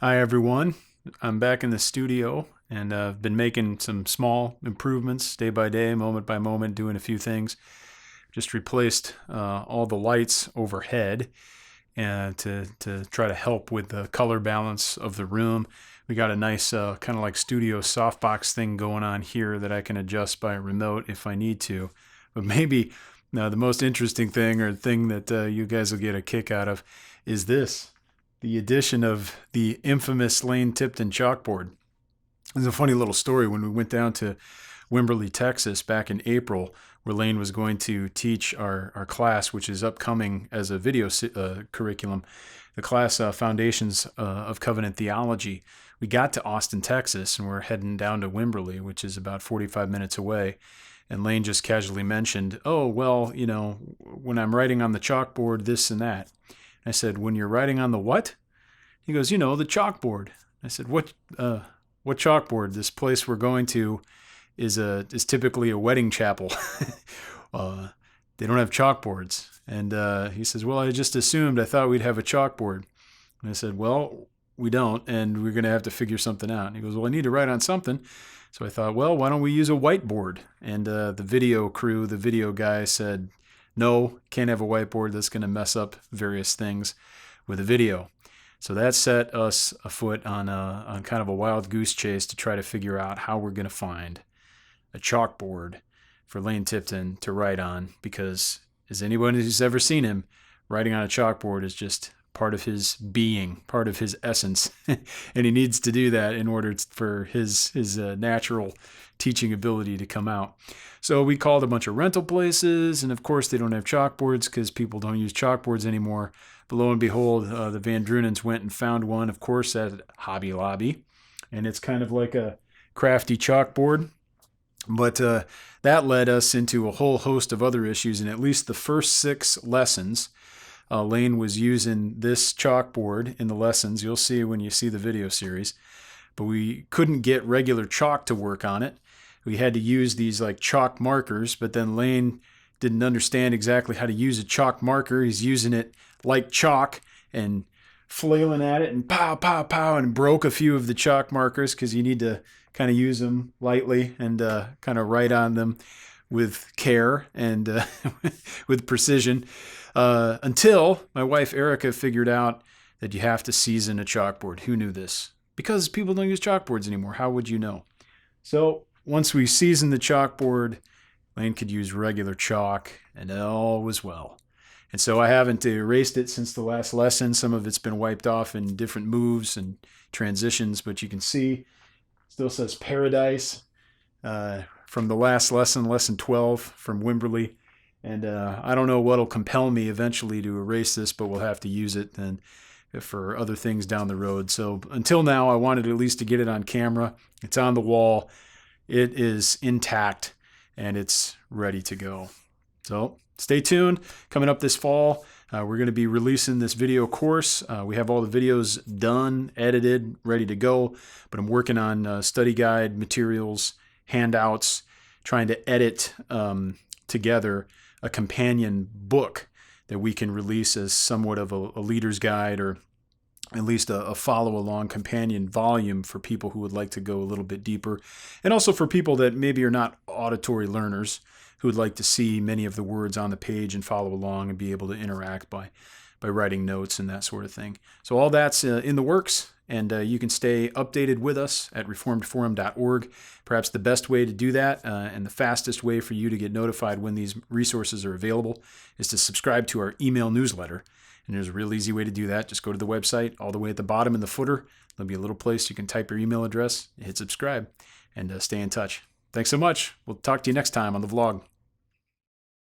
Hi everyone, I'm back in the studio and I've been making some small improvements day by day, moment by moment, doing a few things. Just replaced all the lights overhead to try to help with the color balance of the room. We got a nice kind of like studio softbox thing going on here that I can adjust by remote if I need to. But maybe the most interesting thing or thing that you guys will get a kick out of is this. The addition of the infamous Lane Tipton chalkboard. There's a funny little story when we went down to Wimberley, Texas back in April, where Lane was going to teach our class, which is upcoming as a video curriculum, the class Foundations of Covenant Theology. We got to Austin, Texas, and we're heading down to Wimberley, which is about 45 minutes away. And Lane just casually mentioned, oh, well, when I'm writing on the chalkboard, this and that. I said, when you're writing on the what? He goes, the chalkboard. I said, what chalkboard? This place we're going to is typically a wedding chapel. They don't have chalkboards. And he says, well, I just assumed, I thought we'd have a chalkboard. And I said, well, we don't, and we're going to have to figure something out. And he goes, well, I need to write on something. So I thought, well, why don't we use a whiteboard? And the video crew, the video guy said, no, can't have a whiteboard. That's going to mess up various things with a video. So that set us afoot on kind of a wild goose chase to try to figure out how we're going to find a chalkboard for Lane Tipton to write on, because as anyone who's ever seen him, writing on a chalkboard is just part of his being, part of his essence. And he needs to do that in order for his natural teaching ability to come out. So we called a bunch of rental places, and of course they don't have chalkboards because people don't use chalkboards anymore. But lo and behold, the Van Drunens went and found one, of course, at Hobby Lobby. And it's kind of like a crafty chalkboard. But that led us into a whole host of other issues. In at least the first 6 lessons, Lane was using this chalkboard in the lessons. You'll see when you see the video series. But we couldn't get regular chalk to work on it. We had to use these like chalk markers, but then Lane didn't understand exactly how to use a chalk marker. He's using it like chalk and flailing at it and pow, pow, pow, and broke a few of the chalk markers because you need to kind of use them lightly and kind of write on them with care and with precision until my wife Erica figured out that you have to season a chalkboard. Who knew this? Because people don't use chalkboards anymore. How would you know? So once we seasoned the chalkboard, Lane could use regular chalk and all was well. And so I haven't erased it since the last lesson. Some of it's been wiped off in different moves and transitions, but you can see it still says Paradise from the last lesson, lesson 12 from Wimberley. And I don't know what'll compel me eventually to erase this, but we'll have to use it and for other things down the road. So until now, I wanted at least to get it on camera. It's on the wall. It is intact and it's ready to go. So stay tuned. Coming up this fall, we're going to be releasing this video course. We have all the videos done, edited, ready to go, but I'm working on study guide materials, handouts, trying to edit together a companion book that we can release as somewhat of a leader's guide, or at least a follow-along companion volume for people who would like to go a little bit deeper, and also for people that maybe are not auditory learners who would like to see many of the words on the page and follow along and be able to interact by writing notes and that sort of thing. So all that's in the works, and you can stay updated with us at reformedforum.org. Perhaps the best way to do that and the fastest way for you to get notified when these resources are available is to subscribe to our email newsletter. And there's a real easy way to do that. Just go to the website. All the way at the bottom in the footer, there'll be a little place you can type your email address, hit subscribe, and stay in touch. Thanks so much. We'll talk to you next time on the vlog.